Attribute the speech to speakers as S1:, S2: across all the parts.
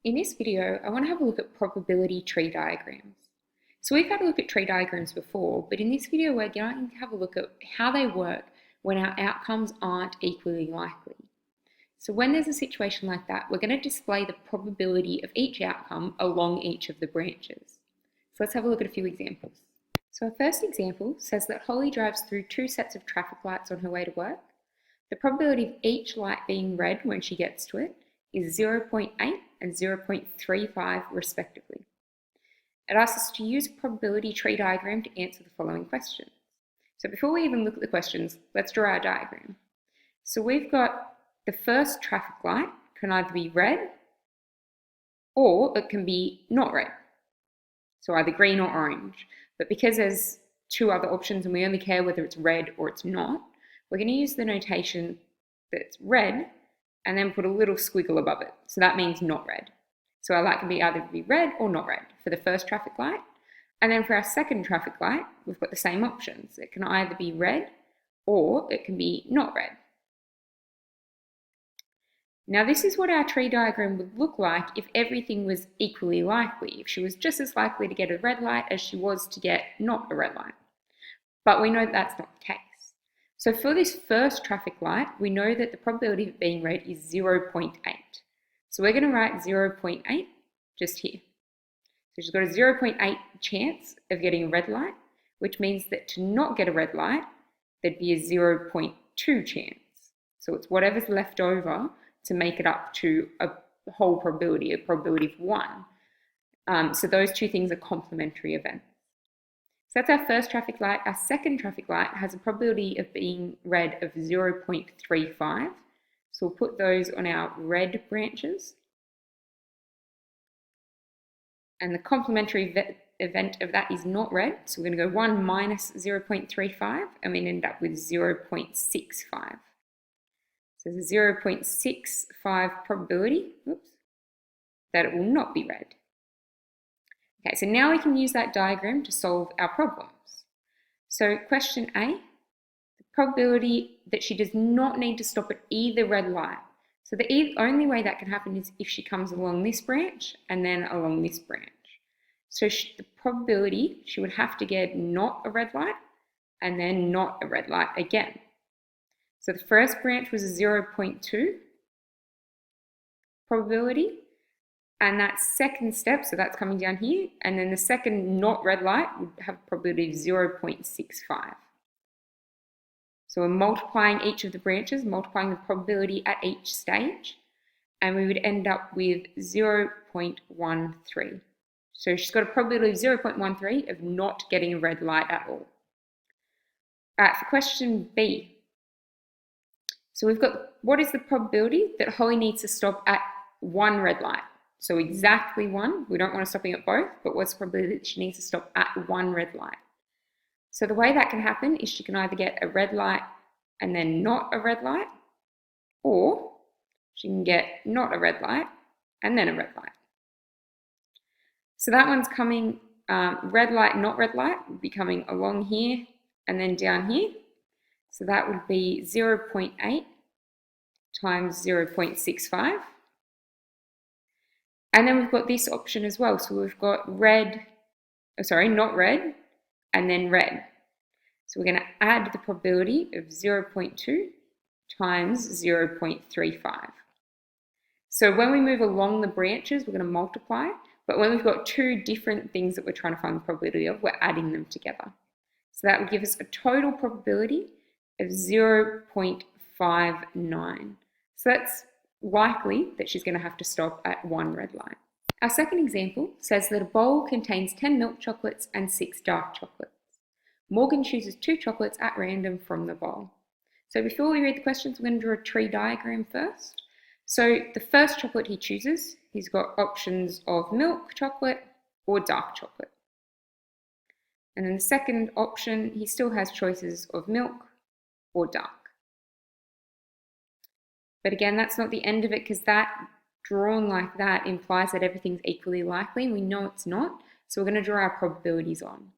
S1: In this video, I want to have a look at probability tree diagrams. So we've had a look at tree diagrams before, but in this video we're going to have a look at how they work when our outcomes aren't equally likely. So when there's a situation like that, we're going to display the probability of each outcome along each of the branches. So let's have a look at a few examples. So our first example says that Holly drives through two sets of traffic lights on her way to work. The probability of each light being red when she gets to it is 0.8 and 0.35 respectively. It asks us to use a probability tree diagram to answer the following questions. So before we even look at the questions, let's draw our diagram. So we've got the first traffic light can either be red or it can be not red. So either green or orange. But because there's two other options and we only care whether it's red or it's not, we're going to use the notation that's red and then put a little squiggle above it. So that means not red. So our light can be either be red or not red for the first traffic light. And then for our second traffic light, we've got the same options. It can either be red or it can be not red. Now this is what our tree diagram would look like if everything was equally likely, if she was just as likely to get a red light as she was to get not a red light. But we know that's not the case. So for this first traffic light, we know that the probability of it being red is 0.8. So we're going to write 0.8 just here. So she's got a 0.8 chance of getting a red light, which means that to not get a red light, there'd be a 0.2 chance. So it's whatever's left over to make it up to a whole probability, a probability of 1. So those two things are complementary events. So that's our first traffic light. Our second traffic light has a probability of being red of 0.35. So we'll put those on our red branches. And the complementary event of that is not red. So we're going to go 1 minus 0.35 and we end up with 0.65. So there's a 0.65 probability that it will not be red. Okay, so now we can use that diagram to solve our problems. So question A, the probability that she does not need to stop at either red light. So the only way that can happen is if she comes along this branch and then along this branch. So the probability, she would have to get not a red light and then not a red light again. So the first branch was a 0.2 probability. And that second step, so that's coming down here, and then the second not red light would have a probability of 0.65. So we're multiplying each of the branches, multiplying the probability at each stage, and we would end up with 0.13. So she's got a probability of 0.13 of not getting a red light at all. All right, for question B. So we've got, what is the probability that Holly needs to stop at one red light? So exactly one, we don't want to stopping at both, but what's the probability that she needs to stop at one red light? So the way that can happen is she can either get a red light and then not a red light, or she can get not a red light and then a red light. So that one's coming, red light, not red light, would be coming along here and then down here. So that would be 0.8 times 0.65. And then we've got this option as well. So we've got not red, and then red. So we're going to add the probability of 0.2 times 0.35. So when we move along the branches, we're going to multiply. But when we've got two different things that we're trying to find the probability of, we're adding them together. So that would give us a total probability of 0.59. So that's likely that she's going to have to stop at one red light. Our second example says that a bowl contains 10 milk chocolates and 6 dark chocolates. Morgan chooses 2 chocolates at random from the bowl. So before we read the questions, we're going to draw a tree diagram first. So the first chocolate he chooses, he's got options of milk chocolate or dark chocolate. And then the second option, he still has choices of milk or dark. But again, that's not the end of it, because that drawn like that implies that everything's equally likely. We know it's not, so we're going to draw our probabilities on.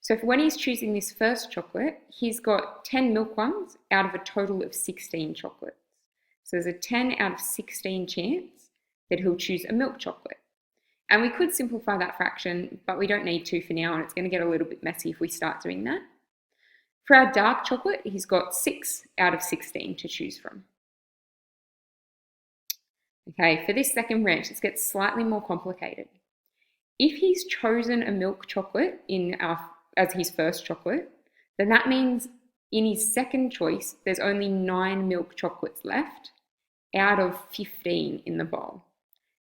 S1: So for when he's choosing this first chocolate, he's got 10 milk ones out of a total of 16 chocolates. So there's a 10 out of 16 chance that he'll choose a milk chocolate. And we could simplify that fraction, but we don't need to for now, and it's going to get a little bit messy if we start doing that. For our dark chocolate, he's got 6 out of 16 to choose from. Okay, for this second branch, this gets slightly more complicated. If he's chosen a milk chocolate as his first chocolate, then that means in his second choice, there's only 9 milk chocolates left out of 15 in the bowl.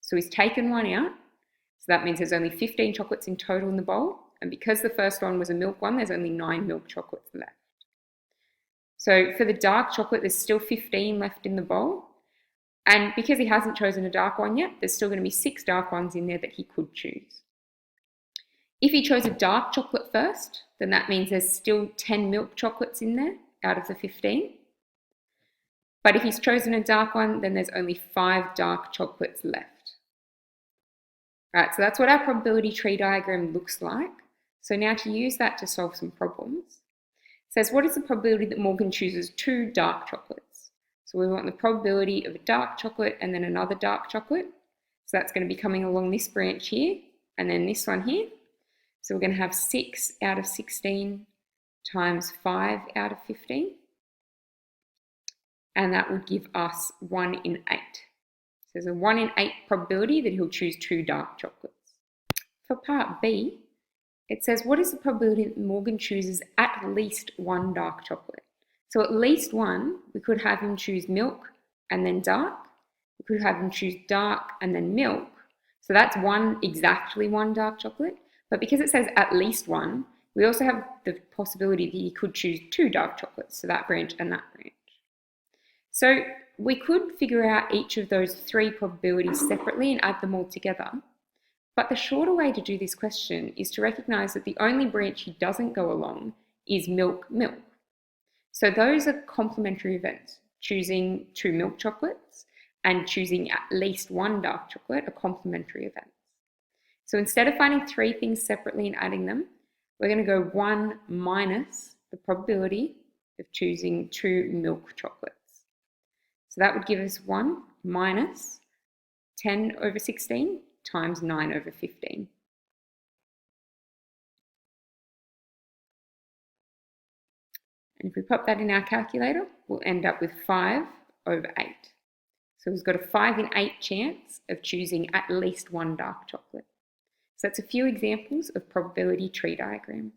S1: So he's taken one out, so that means there's only 15 chocolates in total in the bowl, and because the first one was a milk one, there's only 9 milk chocolates left. So for the dark chocolate, there's still 15 left in the bowl, and because he hasn't chosen a dark one yet, there's still going to be 6 dark ones in there that he could choose. If he chose a dark chocolate first, then that means there's still 10 milk chocolates in there out of the 15. But if he's chosen a dark one, then there's only 5 dark chocolates left. Right, so that's what our probability tree diagram looks like. So now to use that to solve some problems, it says what is the probability that Morgan chooses 2 dark chocolates? So we want the probability of a dark chocolate and then another dark chocolate. So that's going to be coming along this branch here and then this one here. So we're going to have 6 out of 16 times 5 out of 15. And that would give us 1 in 8. So there's a 1 in 8 probability that he'll choose 2 dark chocolates. For part B, it says what is the probability that Morgan chooses at least 1 dark chocolate? So at least 1, we could have him choose milk and then dark. We could have him choose dark and then milk. So that's exactly one dark chocolate. But because it says at least 1, we also have the possibility that he could choose 2 dark chocolates, so that branch and that branch. So we could figure out each of those 3 probabilities separately and add them all together. But the shorter way to do this question is to recognize that the only branch he doesn't go along is milk, milk. So those are complementary events. Choosing 2 milk chocolates and choosing at least 1 dark chocolate are complementary events. So instead of finding 3 things separately and adding them, we're going to go 1 minus the probability of choosing 2 milk chocolates. So that would give us 1 minus 10 over 16 times 9 over 15. And if we pop that in our calculator, we'll end up with 5 over 8. So we've got a 5 in 8 chance of choosing at least 1 dark chocolate. So that's a few examples of probability tree diagrams.